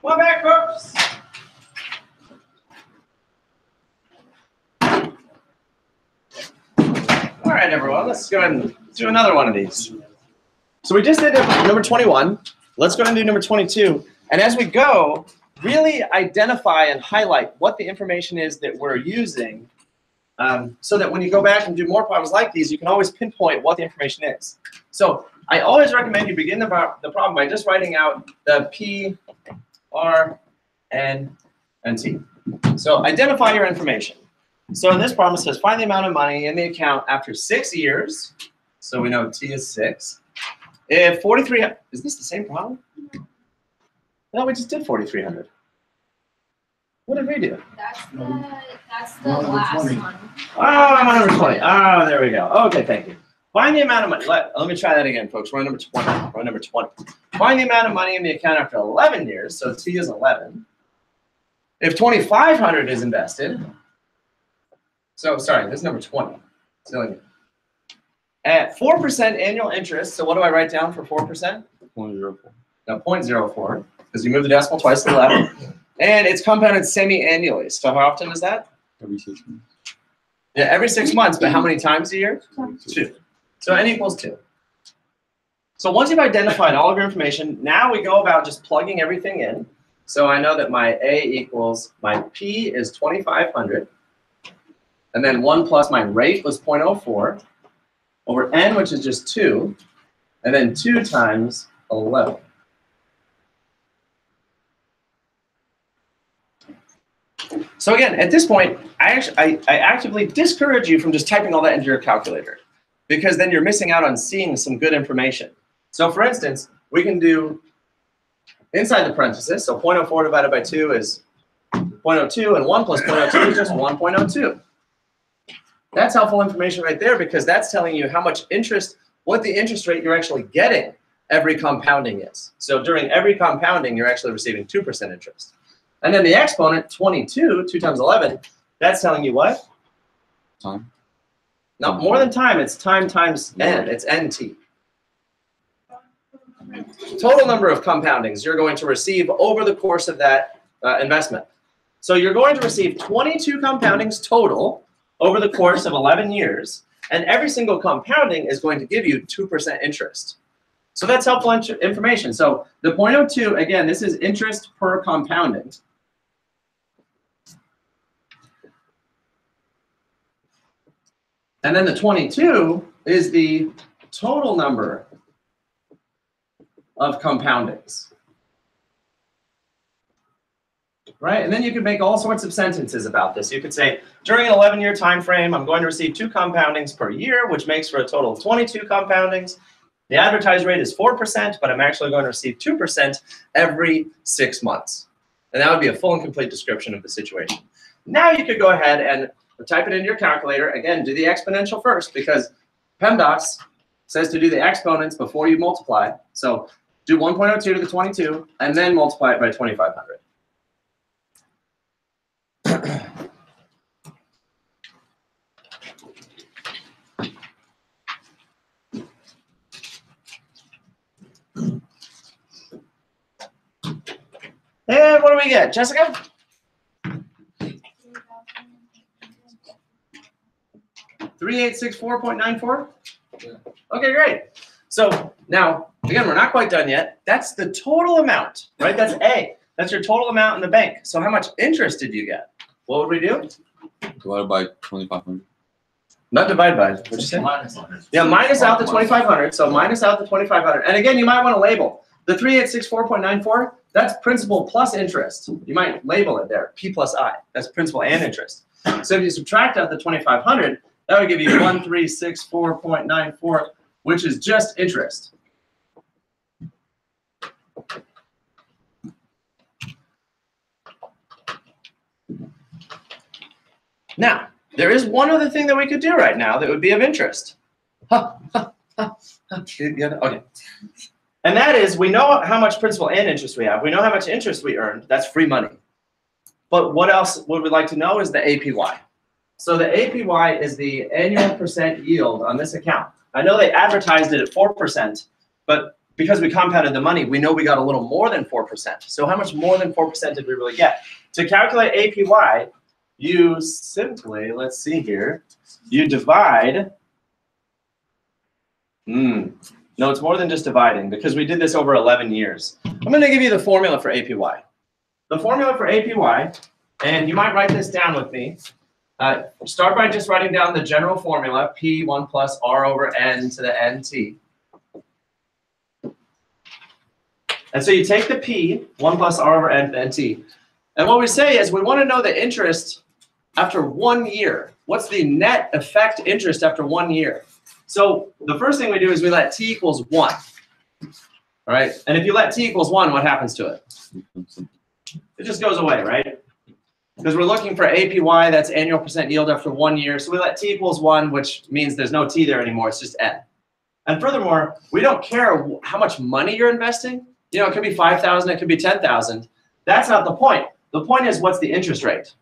Come back, folks. All right, everyone, let's go ahead and do another one of these. So we just did number 21. Let's go ahead and do number 22. And as we go, really identify and highlight what the information is that we're using so that when you go back and do more problems like these, you can always pinpoint what the information is. So I always recommend you begin the problem by just writing out the P, R, N, and T. So identify your information. So in this problem, it says find the amount of money in the account after 6 years. So we know T is 6. If 4,300, is this the same problem? No, we just did 4,300. What did we do? That's the last one. Oh, I'm on number 20. Oh, there we go. Okay, thank you. Find the amount of money. Let me try that again, folks. We're on number 20. We're on number 20. Find the amount of money in the account after 11 years. So T is 11. If 2,500 is invested. So, sorry, this is number 20. At 4% annual interest, so what do I write down for 4%? 0.04. No, 0.04, because you move the decimal twice to the left. And it's compounded semi-annually. So how often is that? Every 6 months. Yeah, every 6 months, but how many times a year? 2. So N equals 2. So once you've identified all of your information, now we go about just plugging everything in. So I know that my A equals, my P is 2,500. And then 1 plus my rate was 0.04 over N, which is just 2. And then 2 times 11. So again, at this point, I actively discourage you from just typing all that into your calculator, because then you're missing out on seeing some good information. So for instance, we can do inside the parenthesis, so 0.04 divided by 2 is 0.02, and 1 plus 0.02 is just 1.02. That's helpful information right there, because that's telling you how much interest, what the interest rate you're actually getting every compounding is. So during every compounding, you're actually receiving 2% interest. And then the exponent, 22, 2 times 11, that's telling you what? Time. No, more than time. It's time times n. It's nt. Total number of compoundings you're going to receive over the course of that investment. So you're going to receive 22 compoundings total over the course of 11 years. And every single compounding is going to give you 2% interest. So that's helpful information. So the 0.02, again, this is interest per compounding. And then the 22 is the total number of compoundings. Right? And then you could make all sorts of sentences about this. You could say, during an 11-year time frame, I'm going to receive 2 compoundings per year, which makes for a total of 22 compoundings. The advertised rate is 4%, but I'm actually going to receive 2% every 6 months. And that would be a full and complete description of the situation. Now you could go ahead and type it into your calculator. Again, do the exponential first, because PEMDAS says to do the exponents before you multiply. So do 1.02 to the 22, and then multiply it by 2,500. And what do we get? Jessica? $3,864.94? Yeah. Okay, great. So now, again, we're not quite done yet. That's the total amount, right? That's A. That's your total amount in the bank. So how much interest did you get? What would we do? Divided by 2,500. Not divide by, what'd you say? Minus 100. Yeah, minus out the 2,500. So minus out the 2,500. And again, you might want to label. The 3,864.94, that's principal plus interest. You might label it there, P plus I. That's principal and interest. So if you subtract out the 2,500, that would give you 1,364.94, which is just interest. Now, there is one other thing that we could do right now that would be of interest. Okay. And that is, we know how much principal and interest we have. We know how much interest we earned. That's free money. But what else would we like to know is the APY. So the APY is the annual percent yield on this account. I know they advertised it at 4%, but because we compounded the money, we know we got a little more than 4%. So how much more than 4% did we really get? To calculate APY, you simply, let's see here, you divide. No, it's more than just dividing because we did this over 11 years. I'm going to give you the formula for APY. The formula for APY, and you might write this down with me. Start by just writing down the general formula, P1 plus R over N to the NT. And so you take the P, 1 plus R over N to the NT. And what we say is we want to know the interest after 1 year. What's the net effect interest after 1 year? So the first thing we do is we let T equals 1. All right? And if you let T equals 1, what happens to it? It just goes away, right? Because we're looking for APY, that's annual percent yield after 1 year. So we let T equals 1, which means there's no T there anymore. It's just N. And furthermore, we don't care how much money you're investing. You know, it could be 5,000, it could be 10,000. That's not the point. The point is, what's the interest rate?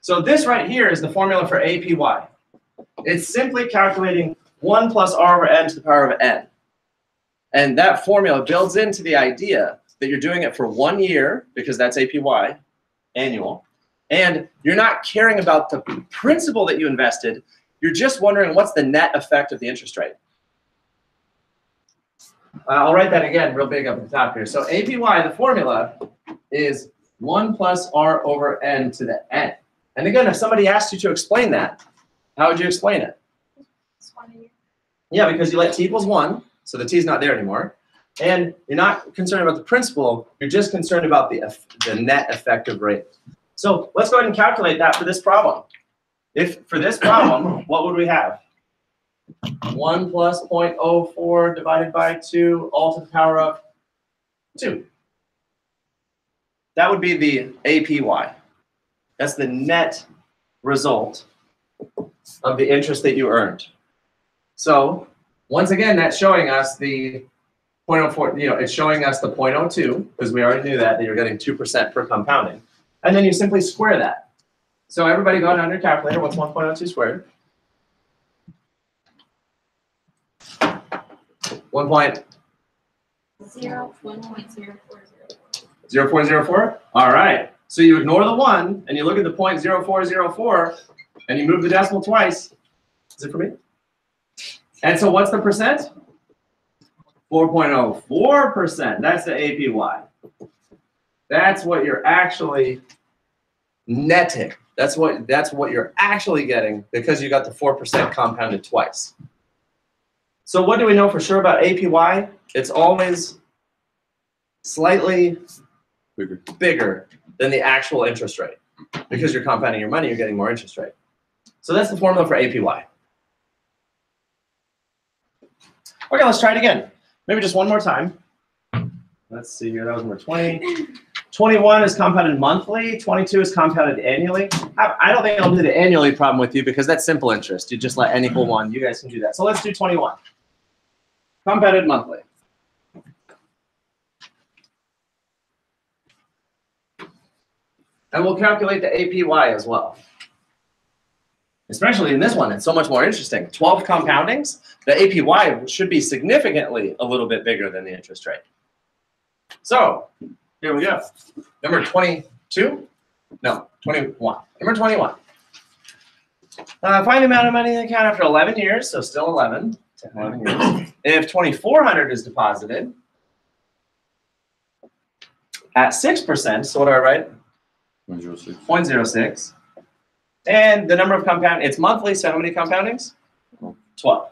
So this right here is the formula for APY. It's simply calculating 1 plus R over N to the power of N. And that formula builds into the idea that you're doing it for 1 year, because that's APY, annual. And you're not caring about the principal that you invested. You're just wondering what's the net effect of the interest rate. I'll write that again real big up at the top here. So APY, the formula, is 1 plus R over N to the N. And again, if somebody asked you to explain that, how would you explain it? Yeah, because you let T equals 1, so the T is not there anymore. And you're not concerned about the principal, you're just concerned about the net effective rate. So let's go ahead and calculate that for this problem. If for this problem, what would we have? 1 plus 0.04 divided by 2, all to the power of 2. That would be the APY. That's the net result of the interest that you earned. So once again, that's showing us the 0.04, you know, it's showing us the 0.02, because we already knew that you're getting 2% per compounding. And then you simply square that. So everybody go down your calculator. What's 1.02 squared? 1.04. 0404? All right. So you ignore the 1, and you look at the 0.0404, and you move the decimal twice. Is it for me? And so what's the percent? 4.04%. That's the APY. That's what you're actually netting. That's what you're actually getting because you got the 4% compounded twice. So what do we know for sure about APY? It's always slightly bigger than the actual interest rate. Because you're compounding your money, you're getting more interest rate. So that's the formula for APY. Okay, let's try it again. Maybe just one more time. Let's see here, that was number 20. 21 is compounded monthly, 22 is compounded annually. I don't think I'll do the annually problem with you because that's simple interest. You just let n equal 1. You guys can do that. So let's do 21. Compounded monthly. And we'll calculate the APY as well. Especially in this one, it's so much more interesting. 12 compoundings, the APY should be significantly a little bit bigger than the interest rate. So Here we go. Number 22? No, 21. Number 21. Find the amount of money in the account after 11 years, so still 11. 11 years. If 2,400 is deposited at 6%, so what do I write? 0.06. 0.06. And the number of compound, it's monthly, so how many compoundings? 12.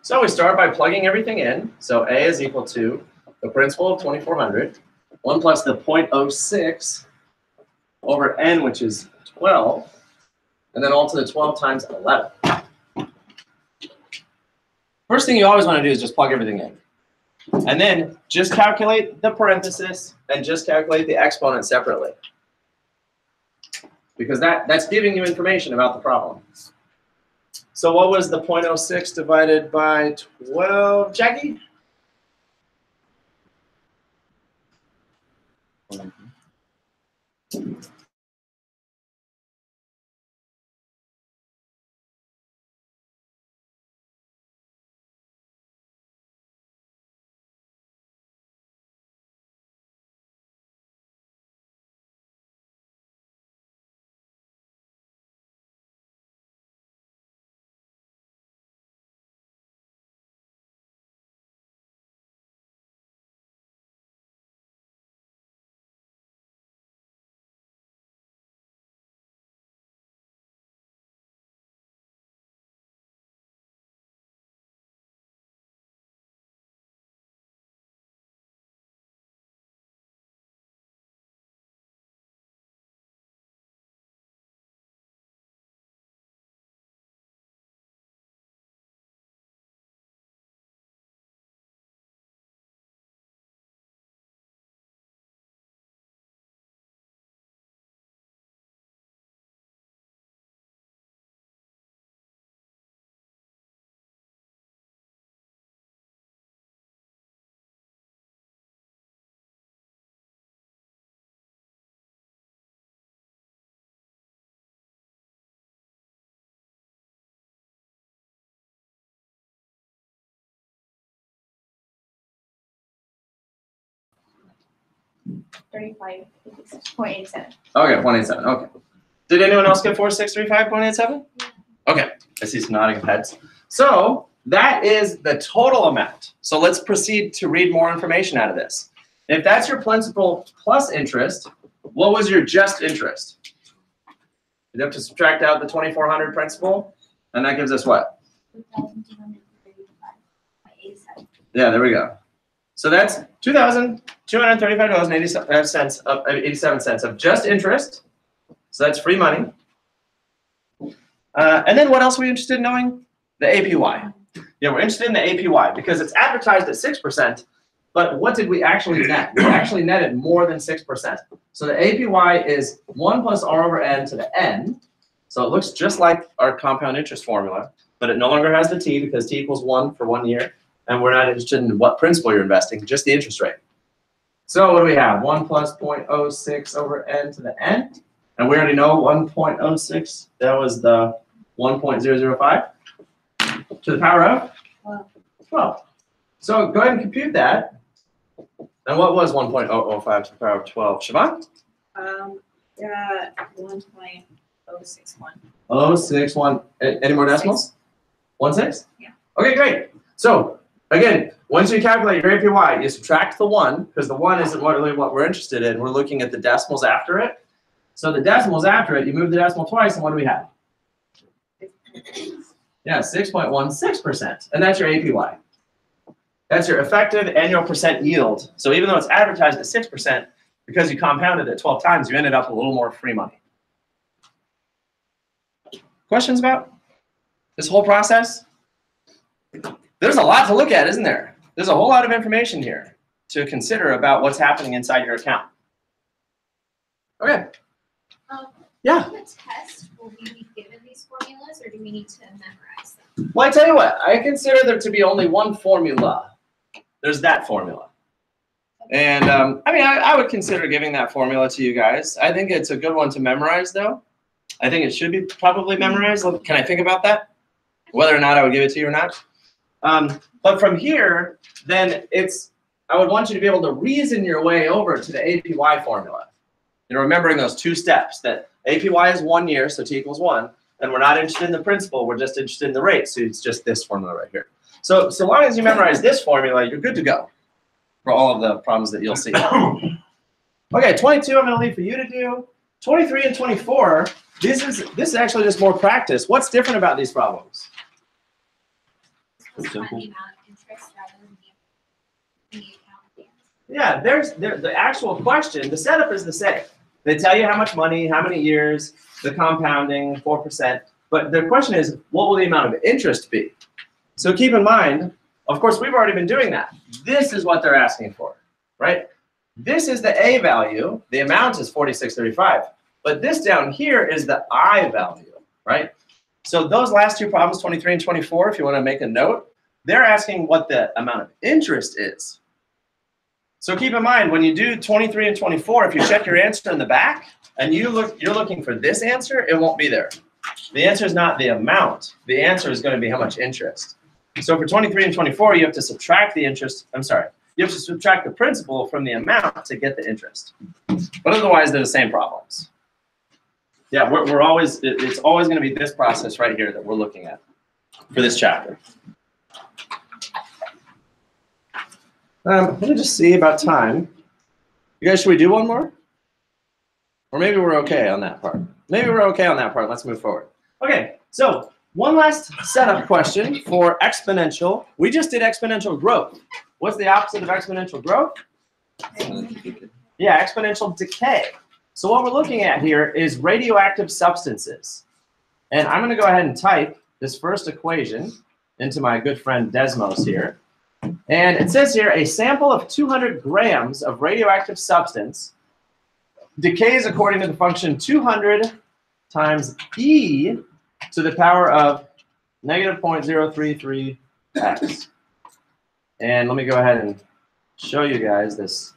So we start by plugging everything in. So A is equal to the principal of 2,400, 1 plus the 0.06 over n, which is 12, and then all to the 12 times 11. First thing you always want to do is just plug everything in. And then just calculate the parenthesis and just calculate the exponent separately. Because that's giving you information about the problem. So what was the 0.06 divided by 12, Jackie? $35.87. Okay, 0.87. Okay. Did anyone else get 4635.87? Okay, I see some nodding heads. So that is the total amount. So let's proceed to read more information out of this. If that's your principal plus interest, what was your just interest? You have to subtract out the 2,400 principal, and that gives us what? 2,235.87. Yeah, there we go. So that's $2,235.87 of just interest. So that's free money. And then what else are we interested in knowing? The APY. Yeah, we're interested in the APY because it's advertised at 6%, but what did we actually net? We actually netted more than 6%. So the APY is 1 plus R over N to the N. So it looks just like our compound interest formula, but it no longer has the T because T equals 1 for 1 year. And we're not interested in what principal you're investing, just the interest rate. So what do we have? 1 plus 0.06 over N to the N. And we already know 1.06, that was the 1.005 to the power of 12. So go ahead and compute that. And what was 1.005 to the power of 12? Siobhan? 1.061. 061. Any more decimals? 16? Yeah. Okay, great. So again, once you calculate your APY, you subtract the 1, because the 1 isn't really what we're interested in. We're looking at the decimals after it. So the decimals after it, you move the decimal twice, and what do we have? Yeah, 6.16%. And that's your APY. That's your effective annual percent yield. So even though it's advertised at 6%, because you compounded it 12 times, you ended up a little more free money. Questions about this whole process? There's a lot to look at, isn't there? There's a whole lot of information here to consider about what's happening inside your account. Okay. Yeah. On the test, will we be given these formulas, or do we need to memorize them? Well, I tell you what, I consider there to be only one formula. There's that formula. And I mean, I would consider giving that formula to you guys. I think it's a good one to memorize, though. I think it should be probably memorized. Can I think about that? Whether or not I would give it to you or not? But from here, then I would want you to be able to reason your way over to the APY formula. Remembering those two steps, that APY is 1 year, so T equals 1, and we're not interested in the principal, we're just interested in the rate, so it's just this formula right here. So long as you memorize this formula, you're good to go for all of the problems that you'll see. Okay, 22 I'm going to leave for you to do. 23 and 24, this is actually just more practice. What's different about these problems? It's the amount of interest rather than the account. Yeah, the actual question, the setup is the same. They tell you how much money, how many years, the compounding, 4%. But the question is, what will the amount of interest be? So keep in mind, of course, we've already been doing that. This is what they're asking for, right? This is the A value. The amount is 46.35. But this down here is the I value, right? So those last two problems, 23 and 24, if you want to make a note, they're asking what the amount of interest is. So keep in mind, when you do 23 and 24, if you check your answer in the back and you're looking for this answer, it won't be there. The answer is not the amount. The answer is going to be how much interest. So for 23 and 24, you have to subtract the interest. I'm sorry. You have to subtract the principal from the amount to get the interest. But otherwise, they're the same problems. Yeah, it's always going to be this process right here that we're looking at for this chapter. Let me just see about time. You guys, should we do one more? Or maybe we're okay on that part. Maybe we're okay on that part. Let's move forward. Okay, so one last setup question for exponential. We just did exponential growth. What's the opposite of exponential growth? Yeah, exponential decay. So what we're looking at here is radioactive substances. And I'm going to go ahead and type this first equation into my good friend Desmos here. And it says here, a sample of 200 grams of radioactive substance decays according to the function 200 times e to the power of negative 0.033x. And let me go ahead and show you guys this.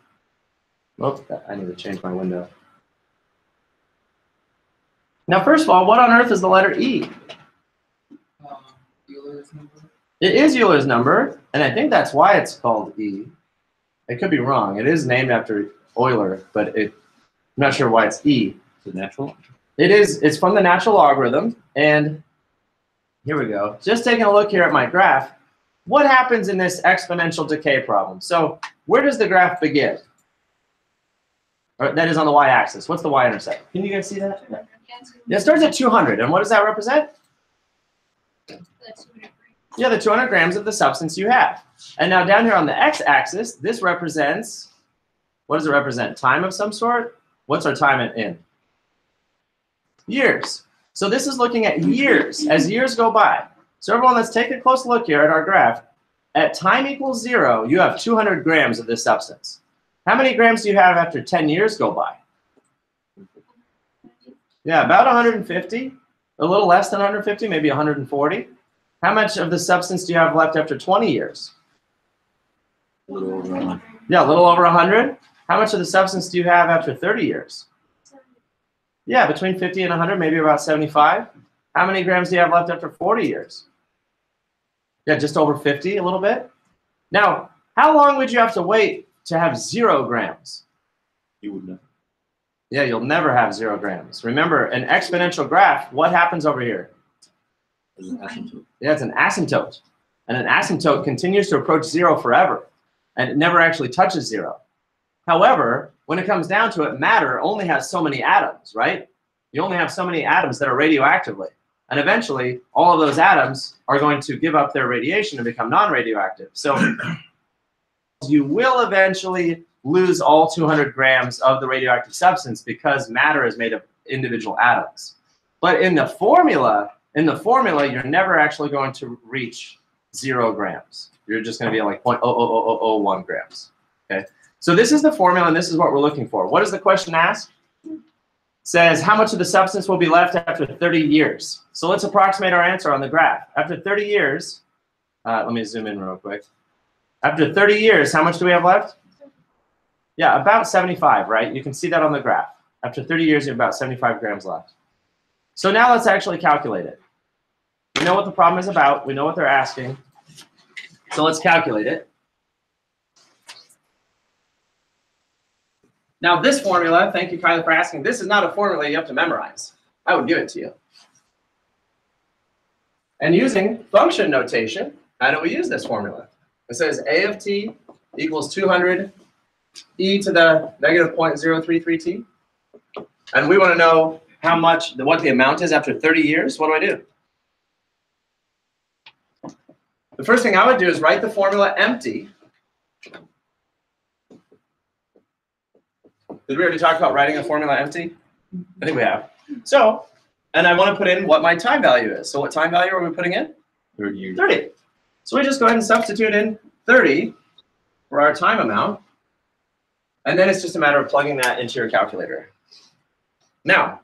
Oh, I need to change my window. Now, first of all, what on earth is the letter E? Euler's number. It is Euler's number, and I think that's why it's called E. It could be wrong. It is named after Euler, but I'm not sure why it's E. Is it natural? It is. It's from the natural logarithm, and here we go. Just taking a look here at my graph, what happens in this exponential decay problem? So where does the graph begin? Or that is on the y-axis. What's the y-intercept? Can you guys see that? Yeah, it starts at 200, and what does that represent? Yeah, the 200 grams of the substance you have. And now down here on the x-axis, this represents, what does it represent? Time of some sort? What's our time in? Years. So this is looking at years, as years go by. So everyone, let's take a close look here at our graph. At time equals 0, you have 200 grams of this substance. How many grams do you have after 10 years go by? Yeah, about 150, a little less than 150, maybe 140. How much of the substance do you have left after 20 years? A little over 100. Yeah, a little over 100. How much of the substance do you have after 30 years? Yeah, between 50 and 100, maybe about 75. How many grams do you have left after 40 years? Yeah, just over 50, a little bit. Now, how long would you have to wait to have 0 grams? You would know. Yeah, you'll never have 0 grams. Remember, an exponential graph, what happens over here? It's an asymptote. Yeah, it's an asymptote. And an asymptote continues to approach 0 forever. And it never actually touches 0. However, when it comes down to it, matter only has so many atoms, right? You only have so many atoms that are radioactively. And eventually, all of those atoms are going to give up their radiation and become non-radioactive. So you will eventually lose all 200 grams of the radioactive substance because matter is made of individual atoms. But in the formula, you're never actually going to reach 0 grams. You're just going to be at like 0.00001 grams. Okay. So this is the formula, and this is what we're looking for. What does the question ask? It says, how much of the substance will be left after 30 years? So let's approximate our answer on the graph. After 30 years, let me zoom in real quick. After 30 years, how much do we have left? Yeah, about 75, right? You can see that on the graph. After 30 years, you have about 75 grams left. So now let's actually calculate it. We know what the problem is about. We know what they're asking. So let's calculate it. Now this formula, thank you Kylie for asking, this is not a formula you have to memorize. I would give it to you. And using function notation, how do we use this formula? It says a of t equals 200 e to the negative 0.033t. And we want to know how much, what the amount is after 30 years. What do? The first thing I would do is write the formula empty. Did we already talk about writing a formula empty? I think we have. So, and I want to put in what my time value is. So what time value are we putting in? 30 years. 30. So we just go ahead and substitute in 30 for our time amount. And then it's just a matter of plugging that into your calculator. Now,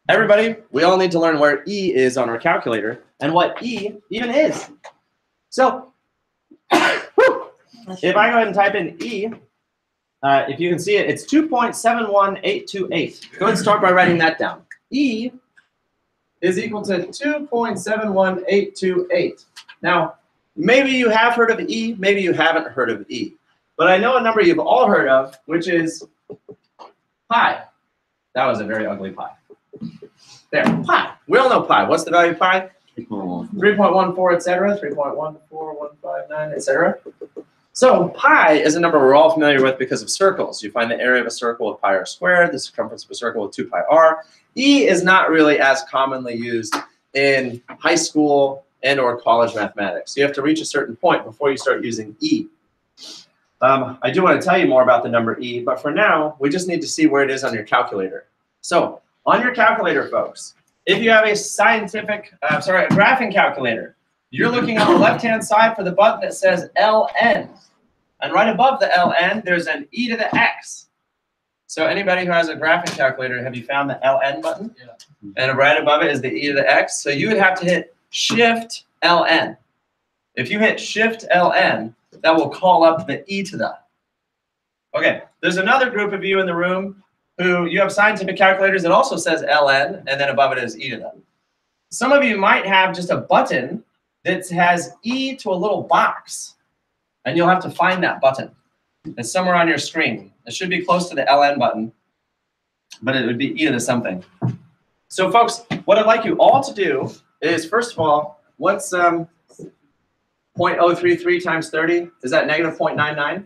everybody, we all need to learn where E is on our calculator and what E even is. So, if I go ahead and type in E, if you can see it, it's 2.71828. Go ahead and start by writing that down. E is equal to 2.71828. Now, maybe you have heard of E, maybe you haven't heard of E. But I know a number you've all heard of, which is pi. That was a very ugly pi. There, pi. We all know pi. What's the value of pi? 3.14, etc. 3.14159, etc. So pi is a number we're all familiar with because of circles. You find the area of a circle with pi r squared, the circumference of a circle with 2 pi r. E is not really as commonly used in high school and or college mathematics. You have to reach a certain point before you start using E. I do want to tell you more about the number E, but for now, we just need to see where it is on your calculator. So on your calculator, folks, if you have a a graphing calculator, you're looking on the left-hand side for the button that says LN. And right above the LN, there's an E to the X. So anybody who has a graphing calculator, have you found the LN button? Yeah. And right above it is the E to the X. So you would have to hit Shift LN. If you hit Shift LN, that will call up the E to the. Okay, there's another group of you in the room who you have scientific calculators that also says LN, and then above it is E to the. Some of you might have just a button that has E to a little box, and you'll have to find that button. It's somewhere on your screen. It should be close to the LN button, but it would be E to the something. So folks, what I'd like you all to do is, first of all, what's 0.033 times 30? Is that negative 0.99?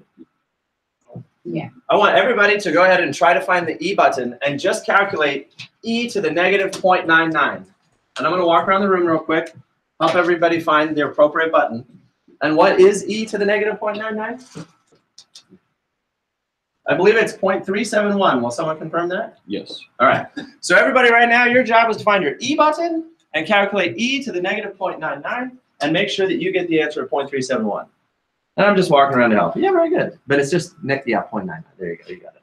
Yeah. I want everybody to go ahead and try to find the E button and just calculate E to the negative 0.99. And I'm going to walk around the room real quick, help everybody find the appropriate button. And what is E to the negative 0.99? I believe it's 0.371. Will someone confirm that? Yes. All right. So everybody right now, your job is to find your E button and calculate E to the negative 0.99 and make sure that you get the answer of 0.371. And I'm just walking around to help. Yeah, very good. But it's just, yeah, 0.99. There you go. You got it.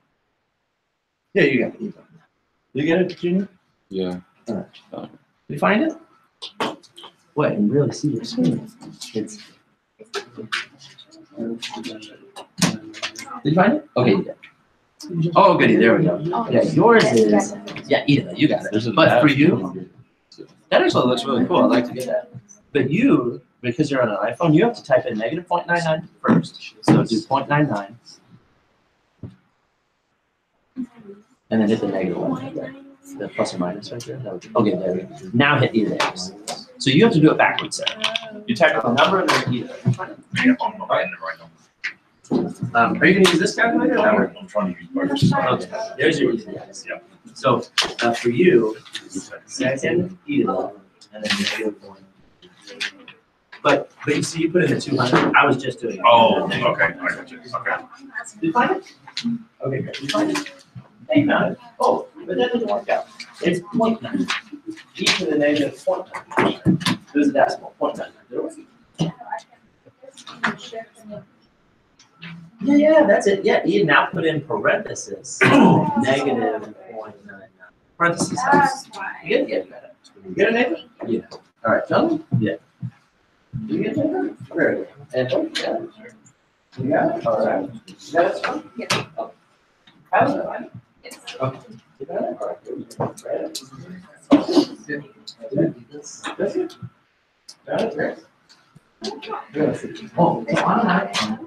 Yeah, you got the E button. You get it, Junior? Yeah. All right. Did you find it? What? You really see your screen. It's. Did you find it? Okay, you did. Oh, goody. There we go. Yeah, yours is. Yeah, either. You got it. But for you, that actually looks really cool. I'd like to get that. But you, because you're on an iPhone, you have to type in negative 0.99 first. So do 0.99. And then hit the negative one. Right? The plus or minus right there. Okay, there we go. Now hit E to the X. So you have to do it backwards, Sarah. You type in the number and then E to the X. Are you going to use this calculator? I'm trying to use both. Okay, there's your E to the X. Yeah. So for you, second E to the, and then negative 1. But you see, you put in the 200. I was just doing it. Oh, okay. I got you. Okay. Did you find it? Okay, great. You find it? Yeah, you found it. Oh, but that doesn't work out. It's 0.9. E to the negative 0.9. There's a decimal. 0.99. Yeah, that's it. Yeah, E now put in parenthesis. Negative 0.99. Parenthesis. You get it? Yeah, you got it. You get it, Nathan? Yeah. All right, John? Yeah. You get it? Very good. And you got it? You got it? All right. You got it? Yeah. Oh. How's it? Okay. You got it? All right. Good. That's it? Got it? Great. Oh, so on an iPhone,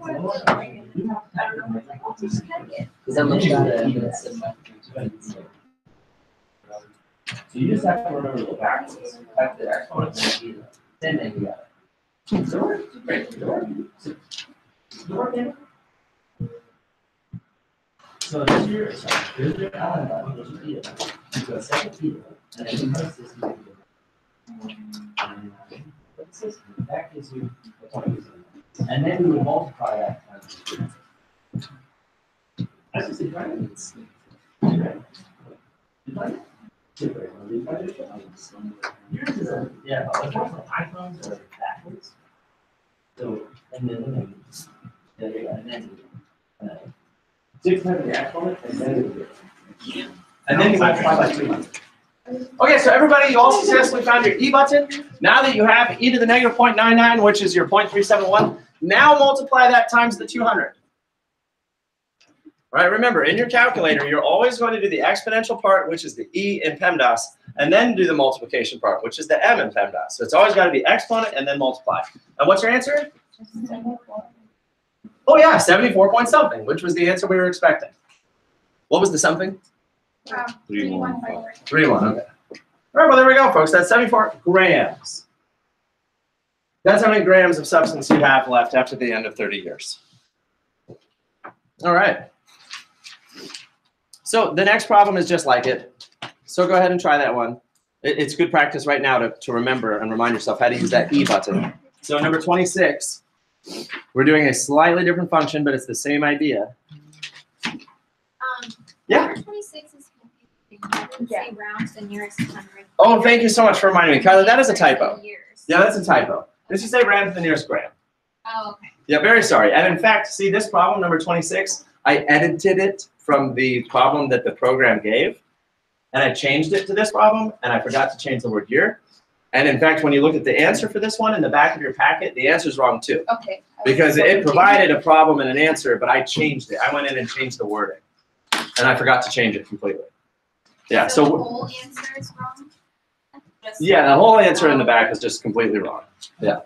you have to type in the because then look at it. So you just have to remember to go backwards. Type the exponent, then you got it. Door, great, door. Door, then. So this year, here's your Allen button, there's your theta. You go second theta, and then you press this. What's this? That gives you the point. And then we would multiply that times 2. I just say, right? It's right. Yours is a, yeah, unfortunately, iPhones are backwards. So, and then, and then, 600 the exponent, and then you multiply by 200. Okay, so everybody, you all successfully found your E button. Now that you have e to the negative 0.99, which is your 0.371, now multiply that times the 200. All right, remember, in your calculator, you're always going to do the exponential part, which is the E in PEMDAS, and then do the multiplication part, which is the M in PEMDAS. So it's always got to be exponent and then multiply. And what's your answer? Oh yeah, 74 point something, which was the answer we were expecting. What was the something? 315. 3-1, okay. All right, well, there we go, folks. That's 74 grams. That's how many grams of substance you have left after the end of 30 years. All right. So the next problem is just like it. So go ahead and try that one. It's good practice right now to remember and remind yourself how to use that E button. So number 26, we're doing a slightly different function, but it's the same idea. Yeah. Number 26 is confusing. Say round to the nearest 100. Oh, thank you so much for reminding me. Kyla, that is a typo. Years. Yeah, that's a typo. This should say round to the nearest gram. Oh, okay. Yeah, very sorry. And in fact, see this problem, number 26, I edited it from the problem that the program gave, and I changed it to this problem, and I forgot to change the word year. And in fact, when you look at the answer for this one in the back of your packet, the answer's wrong too. Okay. Because it provided a problem and an answer, but I changed it. I went in and changed the wording, and I forgot to change it completely. Yeah, So the so whole answer is wrong? yeah, the whole answer in the back is just completely wrong. Yeah.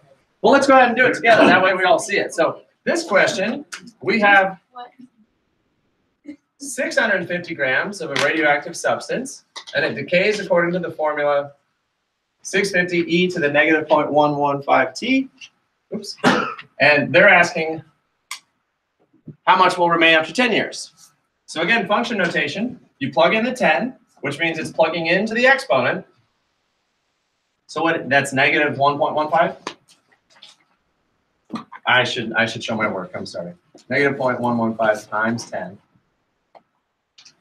Well, let's go ahead and do it together. That way we all see it. So this question, we have What? 650 grams of a radioactive substance, and it decays according to the formula 650 e to the negative 0.115 t. Oops. And they're asking how much will remain after 10 years. So again, function notation, you plug in the 10, which means it's plugging into the exponent. So what? That's negative 1.15. I should show my work. I'm sorry. Negative 0.115 times 10.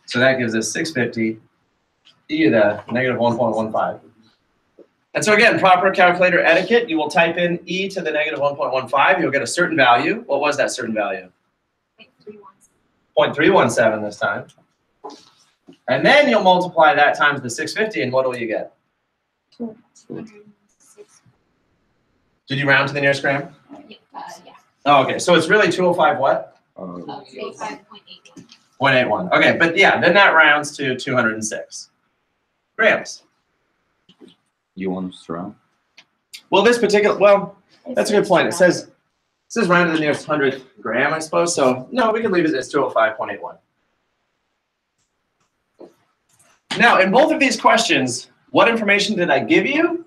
So that gives us 650 e to the negative 1.15. And so again, proper calculator etiquette, you will type in e to the negative 1.15. You'll get a certain value. What was that certain value? 0.317 this time. And then you'll multiply that times the 650, and what will you get? 206. Did you round to the nearest gram? Yeah. Oh, okay. So it's really 205 what? 85.81. 0.81. Okay, but yeah, then that rounds to 206 grams. You want us to round? Well, this particular, well, that's a good point. It says round to the nearest 100th gram, I suppose. So no, we can leave it as 205.81. Now, in both of these questions, what information did I give you?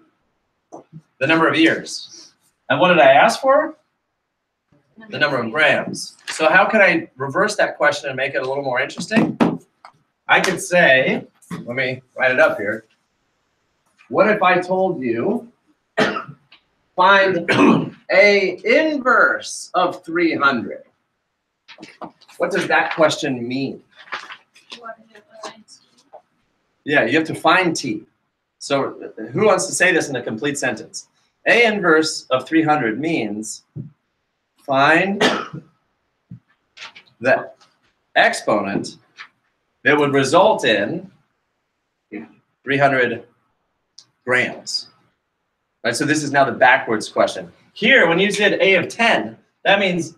The number of years. And what did I ask for? The number of grams. So how can I reverse that question and make it a little more interesting? I could say, let me write it up here. What if I told you find a inverse of 300? What does that question mean? Yeah, you have to find t. So who wants to say this in a complete sentence? A inverse of 300 means find the exponent that would result in 300 grams. Right, so this is now the backwards question. Here, when you did A of 10, that means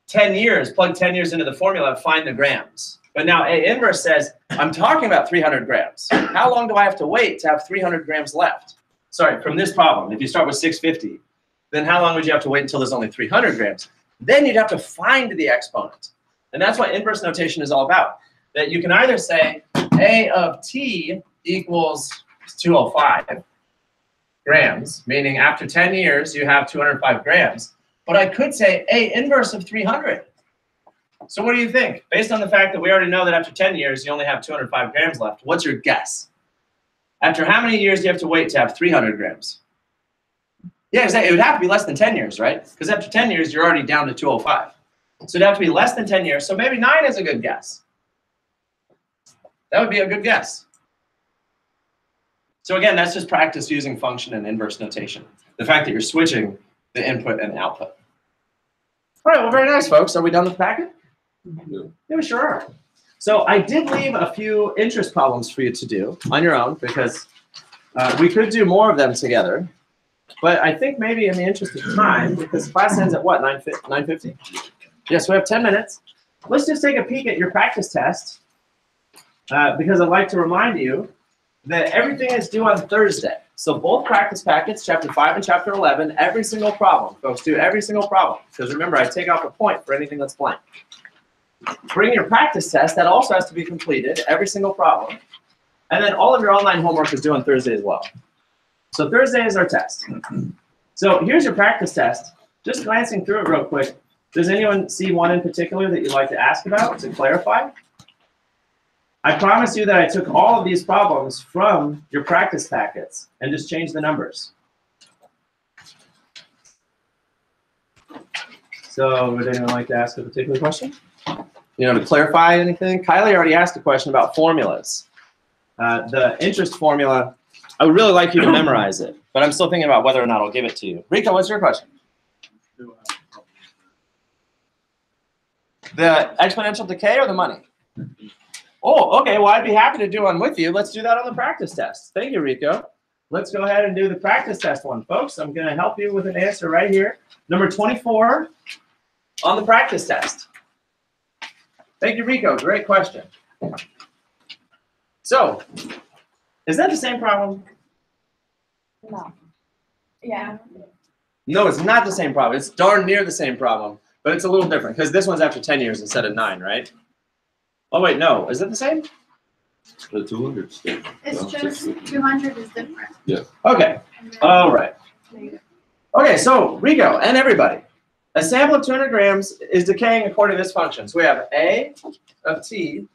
10 years, plug 10 years into the formula, find the grams. But now A inverse says, I'm talking about 300 grams. How long do I have to wait to have 300 grams left? Sorry, from this problem, if you start with 650, then how long would you have to wait until there's only 300 grams? Then you'd have to find the exponent. And that's what inverse notation is all about. That you can either say A of t equals 205 grams, meaning after 10 years you have 205 grams. But I could say A inverse of 300. So what do you think? Based on the fact that we already know that after 10 years you only have 205 grams left, what's your guess? After how many years do you have to wait to have 300 grams? Yeah, exactly. It would have to be less than 10 years, right? Because after 10 years, you're already down to 205. So it'd have to be less than 10 years. So maybe 9 is a good guess. That would be a good guess. So again, that's just practice using function and inverse notation. The fact that you're switching the input and output. All right, well, very nice, folks. Are we done with the packet? Yeah, we sure are. So I did leave a few interest problems for you to do on your own because we could do more of them together. But I think maybe in the interest of time, because class ends at what, 9:50? Yes, we have 10 minutes. Let's just take a peek at your practice test because I'd like to remind you that everything is due on Thursday. So both practice packets, chapter 5 and chapter 11, every single problem. Folks, do every single problem. Because remember, I take off a point for anything that's blank. Bring your practice test. That also has to be completed, every single problem. And then all of your online homework is due on Thursday as well. So Thursday is our test. So here's your practice test. Just glancing through it real quick, does anyone see one in particular that you'd like to ask about to clarify? I promise you that I took all of these problems from your practice packets and just changed the numbers. So would anyone like to ask a particular question? You know, to clarify anything? Kylie already asked a question about formulas. The interest formula, I would really like you to memorize it, but I'm still thinking about whether or not I'll give it to you. Rika, what's your question? The exponential decay or the money? Oh, okay. Well, I'd be happy to do one with you. Let's do that on the practice test. Thank you, Rico. Let's go ahead and do the practice test one, folks. I'm going to help you with an answer right here. Number 24 on the practice test. Thank you, Rico. Great question. So, is that the same problem? No. Yeah. No, it's not the same problem. It's darn near the same problem, but it's a little different because this one's after 10 years instead of 9, right? Oh, wait, no. Is it the same? The 200 still. It's just 200 is different. Yeah. Okay. All right. Okay, so Rico and everybody, a sample of 200 grams is decaying according to this function. So we have A of t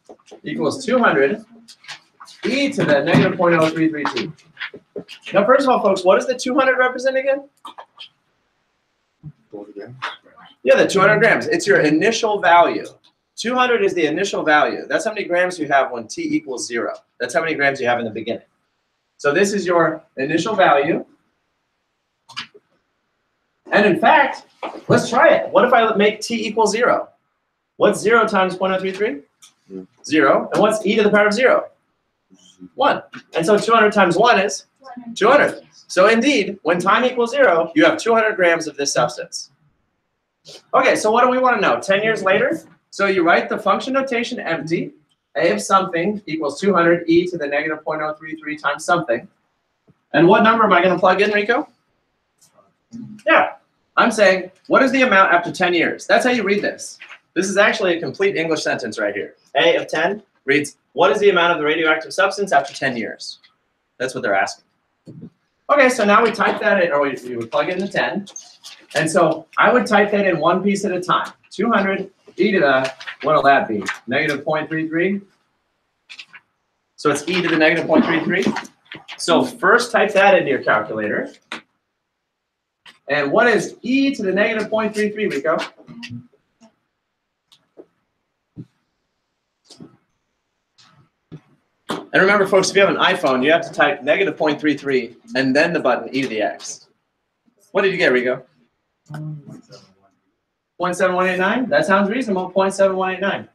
equals 200 e to the negative 0.0332. Now, first of all, folks, what does the 200 represent again? Yeah, the 200 grams. It's your initial value. 200 is the initial value. That's how many grams you have when t equals 0. That's how many grams you have in the beginning. So this is your initial value. And in fact, let's try it. What if I make t equal 0? What's 0 times 0.033? 0. And what's e to the power of 0? 1. And so 200 times 1 is 200. So indeed, when time equals 0, you have 200 grams of this substance. Okay, so what do we want to know? 10 years later? So you write the function notation empty. A of something equals 200 e to the negative 0.033 times something. And what number am I going to plug in, Rico? Yeah, I'm saying, what is the amount after 10 years? That's how you read this. This is actually a complete English sentence right here. A of 10 reads, what is the amount of the radioactive substance after 10 years? That's what they're asking. Okay, so now we type that in, or we would plug in the 10. And so I would type that in one piece at a time. 200 e to the, what will that be? Negative 0.33? So it's e to the negative 0.33. So first type that into your calculator. And what is e to the negative 0.33, Rico? And remember, folks, if you have an iPhone, you have to type negative 0.33 and then the button e to the x. What did you get, Rico? 0.7189? That sounds reasonable, 0.7189.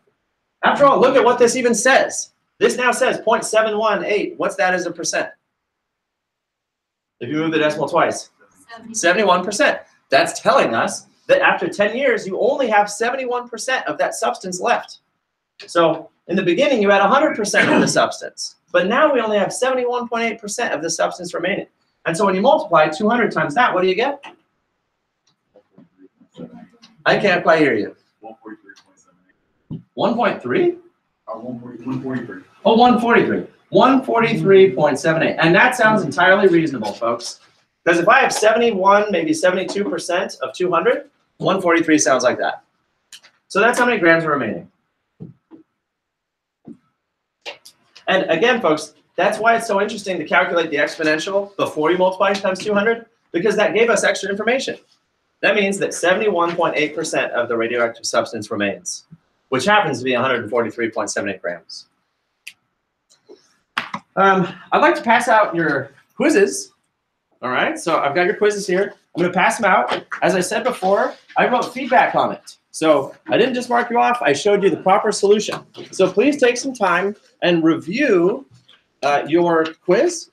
After all, look at what this even says. This now says 0.718. What's that as a percent? If you move the decimal twice. 71%. That's telling us that after 10 years, you only have 71% of that substance left. So in the beginning, you had 100% of the substance. But now we only have 71.8% of the substance remaining. And so when you multiply 200 times that, what do you get? I can't quite hear you. 143.78. 1.3? 143. Oh, 143. 143.78. And that sounds entirely reasonable, folks. Because if I have 71, maybe 72% of 200, 143 sounds like that. So that's how many grams are remaining. And again, folks, that's why it's so interesting to calculate the exponential before you multiply times 200, because that gave us extra information. That means that 71.8% of the radioactive substance remains, which happens to be 143.78 grams. I'd like to pass out your quizzes. All right, so I've got your quizzes here. I'm going to pass them out. As I said before, I wrote feedback on it. So I didn't just mark you off, I showed you the proper solution. So please take some time and review your quiz.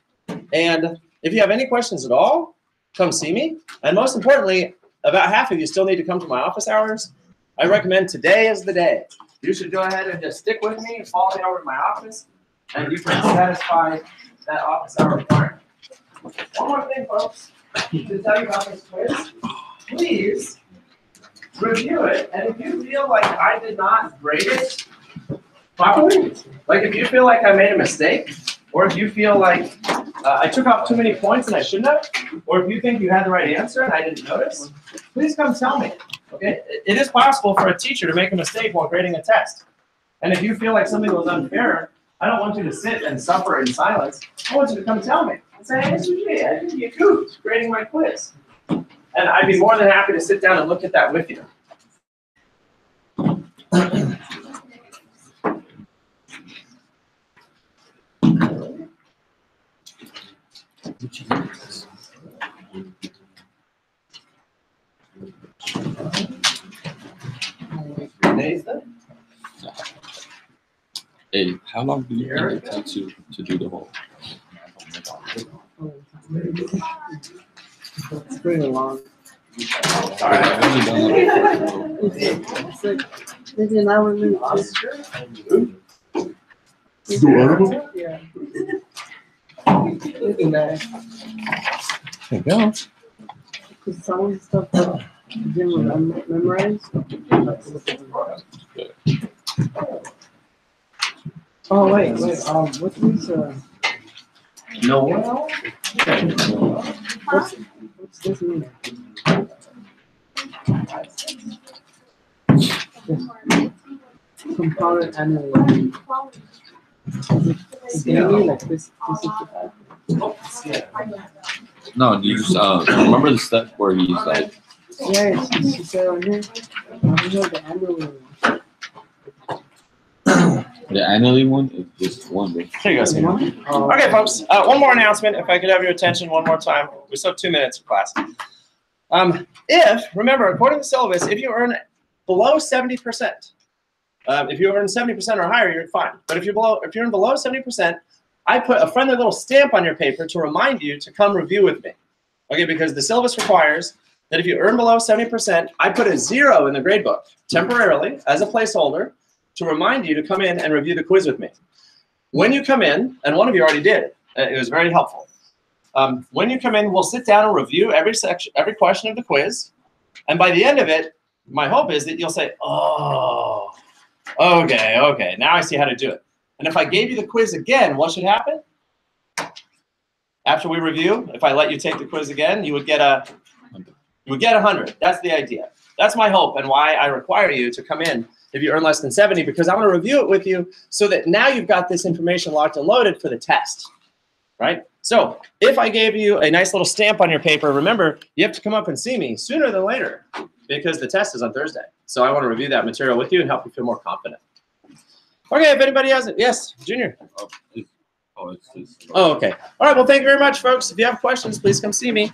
And if you have any questions at all, come see me. And most importantly, about half of you still need to come to my office hours. I recommend today is the day. You should go ahead and just stick with me and follow me over to my office, and you can satisfy that office hour requirement. One more thing, folks, to tell you about this quiz. Please review it, and if you feel like I did not grade it properly, like if you feel like I made a mistake, or if you feel like I took off too many points and I shouldn't have, or if you think you had the right answer and I didn't notice, please come tell me. Okay? It is possible for a teacher to make a mistake while grading a test. And if you feel like something was unfair, I don't want you to sit and suffer in silence. I want you to come tell me and say, hey, SUG, I think you goofed grading my quiz. And I'd be more than happy to sit down and look at that with you. Nathan? Hey, how long do you think it takes you to do the whole? It's pretty long. I've only done that before. It's like maybe an hour and a half. Yeah. Maybe that. There you go. Because some of the stuff that you didn't memorize. Oh wait. What is No one? what's this mean? Compounded annually. Is it daily like this? No, you just remember the step where he's like, Yeah, she said on here. I don't know the annually. the annually one is just one. Right? Here you go, Sam. Okay, folks. One more announcement, if I could have your attention one more time. We still have 2 minutes of class. Remember, according to the syllabus, if you earn below 70%, if you earn 70% or higher, you're fine. But if you're in below 70%, I put a friendly little stamp on your paper to remind you to come review with me. Okay, because the syllabus requires that if you earn below 70%, I put a 0 in the grade book temporarily as a placeholder to remind you to come in and review the quiz with me. When you come in, and one of you already did, it was very helpful. When you come in, we'll sit down and review every question of the quiz. And by the end of it, my hope is that you'll say, oh, okay, now I see how to do it. And if I gave you the quiz again, what should happen? After we review, if I let you take the quiz again, you would get 100. That's the idea. That's my hope and why I require you to come in if you earn less than 70, because I want to review it with you so that now you've got this information locked and loaded for the test, right? So if I gave you a nice little stamp on your paper, remember, you have to come up and see me sooner than later because the test is on Thursday. So I want to review that material with you and help you feel more confident. Okay, if anybody has it. Yes, Junior. Oh, it's Oh, okay. All right, well, thank you very much, folks. If you have questions, please come see me.